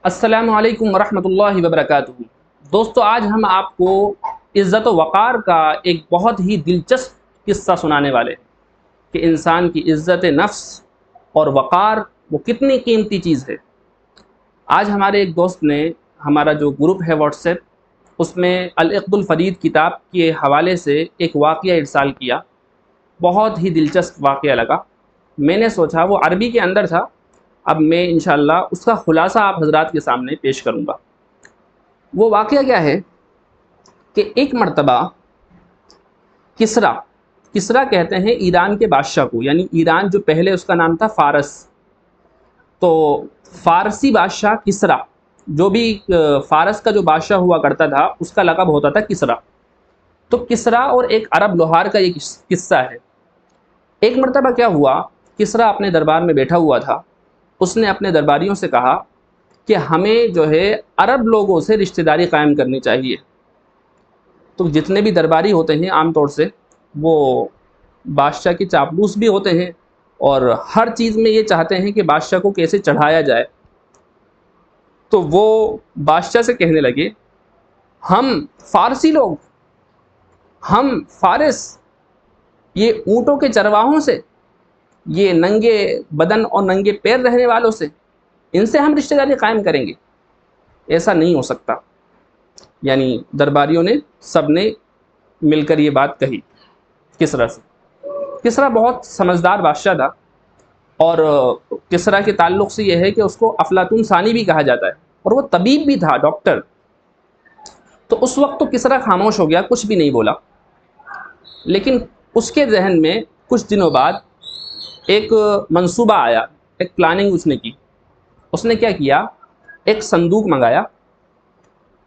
السلام علیکم ورحمۃ اللہ وبرکاتہ۔ دوستو، آج ہم آپ کو عزت و وقار کا ایک بہت ہی دلچسپ قصہ سنانے والے ہیں کہ انسان کی عزت نفس اور وقار وہ کتنی قیمتی چیز ہے۔ آج ہمارے ایک دوست نے ہمارا جو گروپ ہے واٹس ایپ، اس میں العقد الفرید کتاب کے حوالے سے ایک واقعہ ارسال کیا۔ بہت ہی دلچسپ واقعہ لگا۔ میں نے سوچا، وہ عربی کے اندر تھا، اب میں انشاءاللہ اس کا خلاصہ آپ حضرات کے سامنے پیش کروں گا۔ وہ واقعہ کیا ہے کہ ایک مرتبہ کسرا کہتے ہیں ایران کے بادشاہ کو، یعنی ایران جو پہلے اس کا نام تھا فارس، تو فارسی بادشاہ کسرا، جو بھی فارس کا جو بادشاہ ہوا کرتا تھا اس کا لقب ہوتا تھا کسرا۔ تو کسرا اور ایک عرب لوہار کا یہ قصہ ہے۔ ایک مرتبہ کیا ہوا، کسرا اپنے دربار میں بیٹھا ہوا تھا، اس نے اپنے درباریوں سے کہا کہ ہمیں جو ہے عرب لوگوں سے رشتہ داری قائم کرنی چاہیے۔ تو جتنے بھی درباری ہوتے ہیں عام طور سے وہ بادشاہ کے چاپلوس بھی ہوتے ہیں، اور ہر چیز میں یہ چاہتے ہیں کہ بادشاہ کو کیسے چڑھایا جائے۔ تو وہ بادشاہ سے کہنے لگے، ہم فارسی لوگ، ہم فارس، یہ اونٹوں کے چرواہوں سے، یہ ننگے بدن اور ننگے پیر رہنے والوں سے، ان سے ہم رشتہ داری قائم کریں گے؟ ایسا نہیں ہو سکتا۔ یعنی درباریوں نے سب نے مل کر یہ بات کہی کسرا سے۔ کسرا بہت سمجھدار بادشاہ تھا، اور کسرا کے تعلق سے یہ ہے کہ اس کو افلاطون ثانی بھی کہا جاتا ہے، اور وہ طبیب بھی تھا، ڈاکٹر۔ تو اس وقت تو کسرا خاموش ہو گیا، کچھ بھی نہیں بولا۔ لیکن اس کے ذہن میں کچھ دنوں بعد ایک منصوبہ آیا، ایک پلاننگ اس نے کی۔ اس نے کیا کیا، ایک صندوق منگایا،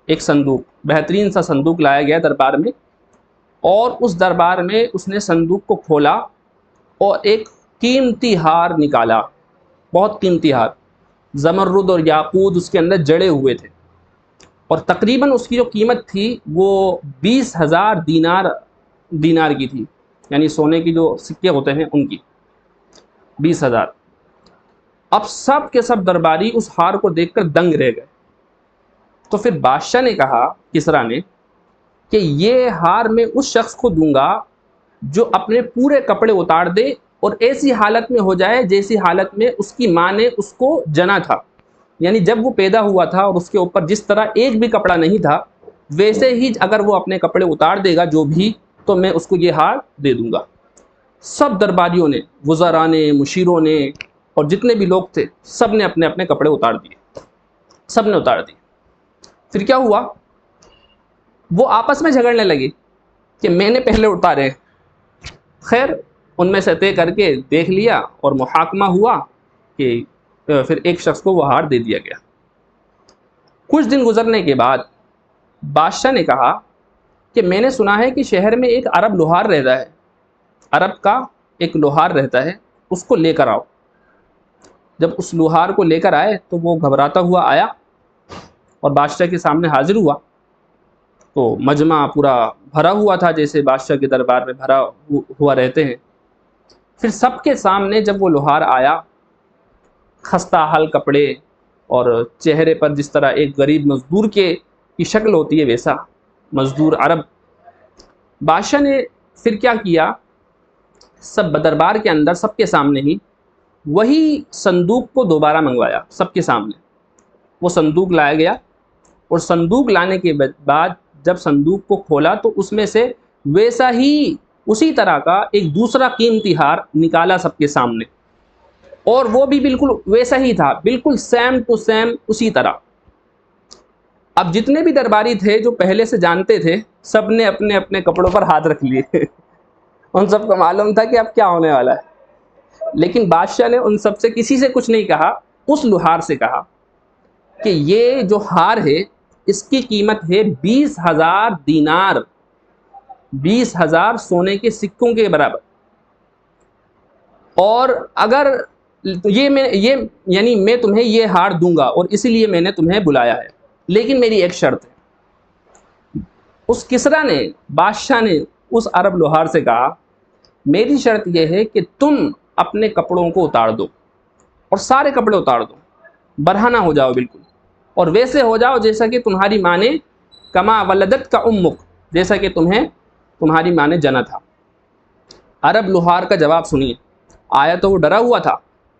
ایک صندوق، بہترین سا صندوق لایا گیا دربار میں، اور اس دربار میں اس نے صندوق کو کھولا اور ایک قیمتی ہار نکالا، بہت قیمتی ہار، زمرد اور یاقوت اس کے اندر جڑے ہوئے تھے، اور تقریباً اس کی جو قیمت تھی وہ 20,000 دینار کی تھی، یعنی سونے کی جو سکے ہوتے ہیں ان کی 20,000۔ اب سب کے سب درباری اس ہار کو دیکھ کر دنگ رہ گئے۔ تو پھر بادشاہ نے کہا، کسرا نے، کہ یہ ہار میں اس شخص کو دوں گا جو اپنے پورے کپڑے اتار دے اور ایسی حالت میں ہو جائے جیسی حالت میں اس کی ماں نے اس کو جنا تھا، یعنی جب وہ پیدا ہوا تھا اور اس کے اوپر جس طرح ایک بھی کپڑا نہیں تھا، ویسے ہی اگر وہ اپنے کپڑے اتار دے گا جو بھی، تو میں اس کو یہ ہار دے دوں گا۔ سب درباریوں نے، وزراء نے، مشیروں نے، اور جتنے بھی لوگ تھے، سب نے اپنے اپنے کپڑے اتار دیے، سب نے اتار دیے۔ پھر کیا ہوا، وہ آپس میں جھگڑنے لگے کہ میں نے پہلے اتارے۔ خیر، ان میں سے طے کر کے دیکھ لیا اور محاکمہ ہوا کہ پھر ایک شخص کو وہ ہار دے دیا گیا۔ کچھ دن گزرنے کے بعد بادشاہ نے کہا کہ میں نے سنا ہے کہ شہر میں ایک عرب لوہار رہتا ہے، عرب کا ایک لوہار رہتا ہے، اس کو لے کر آؤ۔ جب اس لوہار کو لے کر آئے تو وہ گھبراتا ہوا آیا اور بادشاہ کے سامنے حاضر ہوا۔ تو مجمع پورا بھرا ہوا تھا، جیسے بادشاہ کے دربار میں بھرا ہوا رہتے ہیں۔ پھر سب کے سامنے جب وہ لوہار آیا، خستہ حال کپڑے اور چہرے پر جس طرح ایک غریب مزدور کی شکل ہوتی ہے ویسا مزدور عرب، بادشاہ نے پھر کیا کیا، سب دربار کے اندر سب کے سامنے ہی وہی صندوق کو دوبارہ منگوایا، سب کے سامنے وہ صندوق لایا گیا، اور صندوق لانے کے بعد جب صندوق کو کھولا تو اس میں سے ویسا ہی اسی طرح کا ایک دوسرا قیمتی ہار نکالا سب کے سامنے، اور وہ بھی بالکل ویسا ہی تھا، بالکل سیم ٹو سیم اسی طرح۔ اب جتنے بھی درباری تھے جو پہلے سے جانتے تھے، سب نے اپنے اپنے کپڑوں پر ہاتھ رکھ لیے ان سب کو معلوم تھا کہ اب کیا ہونے والا ہے۔ لیکن بادشاہ نے ان سب سے کسی سے کچھ نہیں کہا، اس لوہار سے کہا کہ یہ جو ہار ہے اس کی قیمت ہے 20,000 دینار، 20,000 سونے کے سکوں کے برابر، اور اگر یعنی میں تمہیں یہ ہار دوں گا اور اسی لیے میں نے تمہیں بلایا ہے، لیکن میری ایک شرط ہے۔ اس کسرا نے، بادشاہ نے اس عرب لوہار سے کہا، میری شرط یہ ہے کہ تم اپنے کپڑوں کو اتار دو، اور سارے کپڑے اتار دو، برہنہ ہو جاؤ بالکل، اور ویسے ہو جاؤ جیسا کہ تمہاری ماں نے کما ولدت کا امک، جیسا کہ تمہیں تمہاری ماں نے جنا تھا۔ عرب لوہار کا جواب سنیے۔ آیا تو وہ ڈرا ہوا تھا،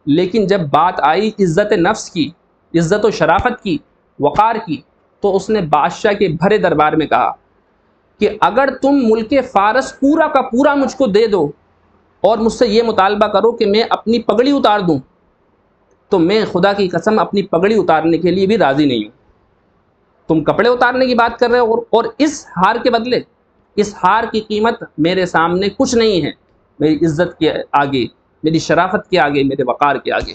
لیکن جب بات آئی عزت نفس کی، عزت و شرافت کی، وقار کی، تو اس نے بادشاہ کے بھرے دربار میں کہا کہ اگر تم ملک فارس پورا کا پورا مجھ کو دے دو اور مجھ سے یہ مطالبہ کرو کہ میں اپنی پگڑی اتار دوں، تو میں خدا کی قسم اپنی پگڑی اتارنے کے لیے بھی راضی نہیں ہوں۔ تم کپڑے اتارنے کی بات کر رہے ہو اور اس ہار کے بدلے، اس ہار کی قیمت میرے سامنے کچھ نہیں ہے، میری عزت کے آگے، میری شرافت کے آگے، میرے وقار کے آگے۔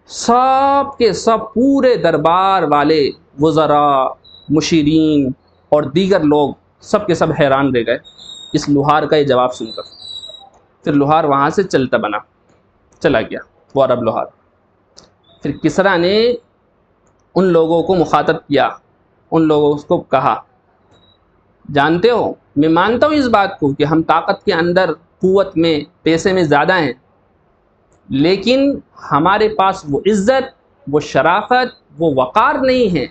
سب کے سب پورے دربار والے، وزراء، مشیرین اور دیگر لوگ سب کے سب حیران رہ گئے اس لوہار کا یہ جواب سن کر۔ پھر لوہار وہاں سے چلا گیا، وہ عرب لوہار۔ پھر کسریٰ نے ان لوگوں کو مخاطب کیا، ان لوگوں کو کہا، جانتے ہو میں مانتا ہوں اس بات کو کہ ہم طاقت کے اندر، قوت میں، پیسے میں زیادہ ہیں، لیکن ہمارے پاس وہ عزت، وہ شرافت، وہ وقار نہیں ہے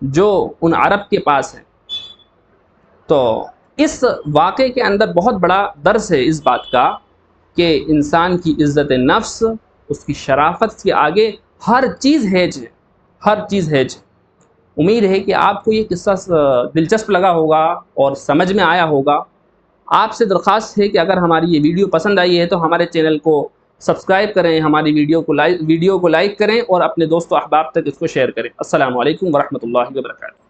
جو ان عرب کے پاس ہے۔ تو اس واقعے کے اندر بہت بڑا درس ہے اس بات کا کہ انسان کی عزت نفس، اس کی شرافت کے آگے ہر چیز ہیج ہے، ہر چیز ہیج ہے۔ امید ہے کہ آپ کو یہ قصہ دلچسپ لگا ہوگا اور سمجھ میں آیا ہوگا۔ آپ سے درخواست ہے کہ اگر ہماری یہ ویڈیو پسند آئی ہے تو ہمارے چینل کو سبسکرائب کریں، ہماری ویڈیو کو لائک کریں اور اپنے دوست و احباب تک اس کو شیئر کریں۔ السلام علیکم ورحمۃ اللہ وبرکاتہ۔